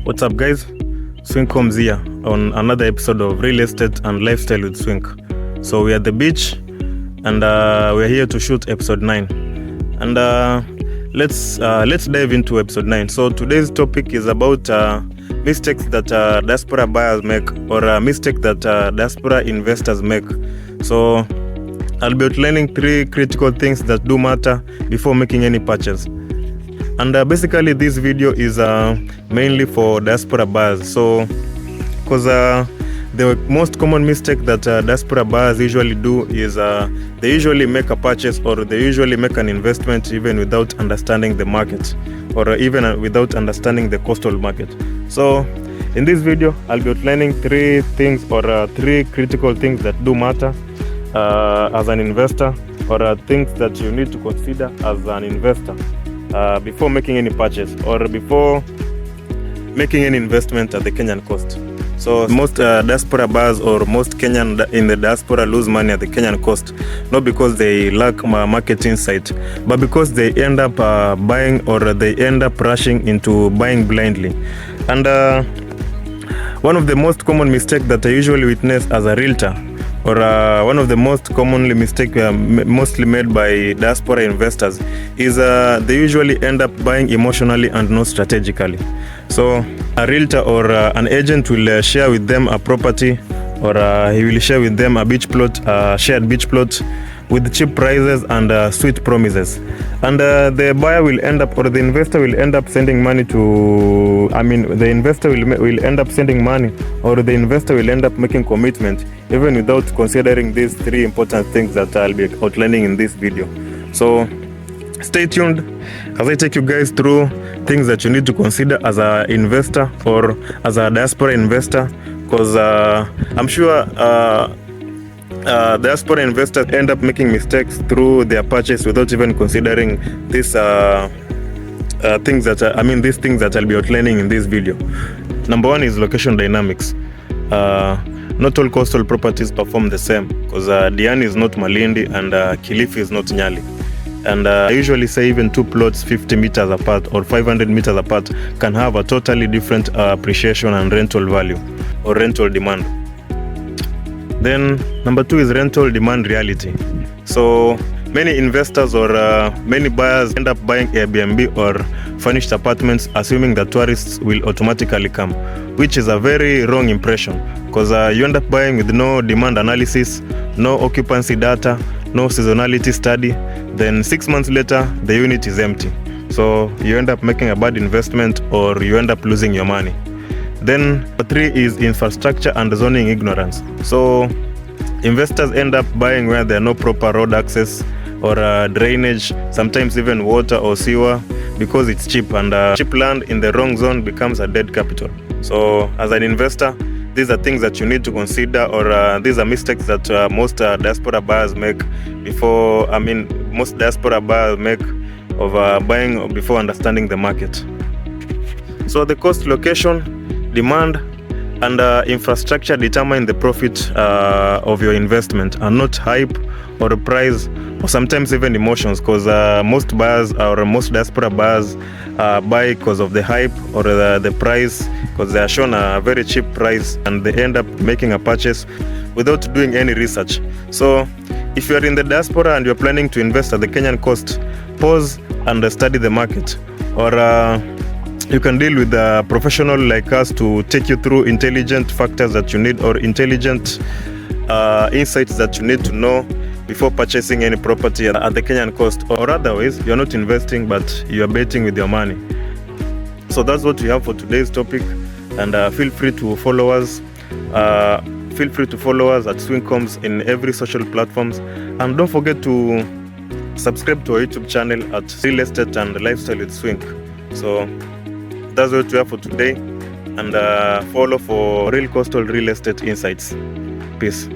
What's up, guys? Swink comes here on another episode of Real Estate and Lifestyle with Swink. So we are at the beach and we're here to shoot episode 9. And let's dive into episode 9. So today's topic is about mistakes that diaspora buyers make, or a mistake that diaspora investors make. So I'll be outlining 3 critical things that do matter before making any purchase. And basically this video is mainly for diaspora buyers. So because the most common mistake that diaspora buyers usually do is they usually make a purchase, or they usually make an investment even without understanding the market, or even without understanding the coastal market. So in this video I'll be outlining 3 things, or 3 critical things that do matter as an investor, or things that you need to consider as an investor before making any purchase, or before making any investment at the Kenyan coast. So most diaspora buyers, or most Kenyan in the diaspora, lose money at the Kenyan coast, not because they lack market insight, but because they end up buying, or they end up rushing into buying blindly. And one of the most common mistakes that I usually witness as a realtor, or one of the most commonly mistakes mostly made by diaspora investors, is they usually end up buying emotionally and not strategically. So a realtor or an agent will share with them a property, or he will share with them a beach plot, shared beach plot, with cheap prices and sweet promises. And the buyer will end up, or the investor will end up sending money to, the investor will end up sending money, or the investor will end up making commitment, even without considering these 3 important things that I'll be outlining in this video. So stay tuned as I take you guys through things that you need to consider as an investor, or as a diaspora investor, because I'm sure diaspora investors end up making mistakes through their purchase without even considering these things that I'll be outlining in this video. Number 1 is location dynamics. Not all coastal properties perform the same, because Diani is not Malindi and Kilifi is not Nyali. And I usually say even 2 plots 50 meters apart or 500 meters apart can have a totally different appreciation and rental value, or rental demand. Then number 2 is rental demand reality. So many investors, or many buyers end up buying Airbnb or furnished apartments assuming that tourists will automatically come, which is a very wrong impression, because you end up buying with no demand analysis, no occupancy data, no seasonality study. Then 6 months later the unit is empty. So you end up making a bad investment, or you end up losing your money. Then number 3 is infrastructure and zoning ignorance. So investors end up buying where there are no proper road access, or drainage, sometimes even water or sewer, because it's cheap, and cheap land in the wrong zone becomes a dead capital. So as an investor, these are things that you need to consider, or these are mistakes that most diaspora buyers make most diaspora buyers make of buying before understanding the market. So the cost, location, demand, and infrastructure determine the profit of your investment, and not hype or price, or sometimes even emotions, because most buyers, or most diaspora buyers, buy because of the hype or the price, because they are shown a very cheap price, and they end up making a purchase without doing any research. So if you are in the diaspora and you're planning to invest at the Kenyan coast, pause and study the market, or you can deal with a professional like us to take you through intelligent factors that you need, or intelligent insights that you need to know before purchasing any property at the Kenyan coast. Or otherwise, you're not investing, but you're betting with your money. So that's what we have for today's topic, and feel free to follow us. Feel free to follow us at Swincoms in every social platforms, and don't forget to subscribe to our YouTube channel at Real Estate and Lifestyle with Swink. So that's what we have for today, and follow for real coastal real estate insights. Peace.